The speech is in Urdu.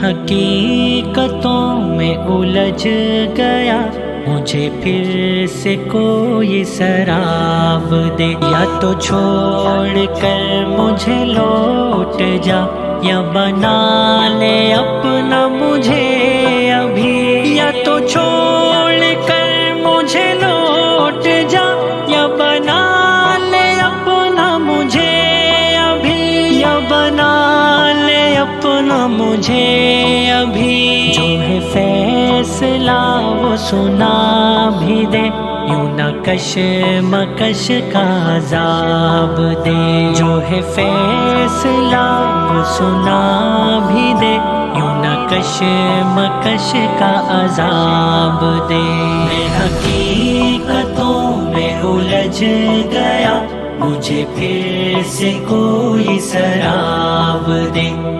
حقیقتوں میں الجھ گیا، مجھے پھر سے کوئی سراب دے، یا تو چھوڑ کر مجھے لوٹ جا، یا بنا لے اپنا مجھے ابھی، یا تو چھوڑ کر مجھے لوٹ جا، یا بنا لے اپنا مجھے ابھی، یا بنا لے اپنا مجھے ابھی۔ جو ہے فیصلہ وہ سنا بھی دے، یوں نہ کشمکش کا عذاب دے۔ جو ہے فیصلہ وہ سنا بھی دے، یوں نہ کشمکش کا عذاب دے۔ میں حقیقتوں میں الجھ گیا، مجھے پھر سے کوئی سراب دے۔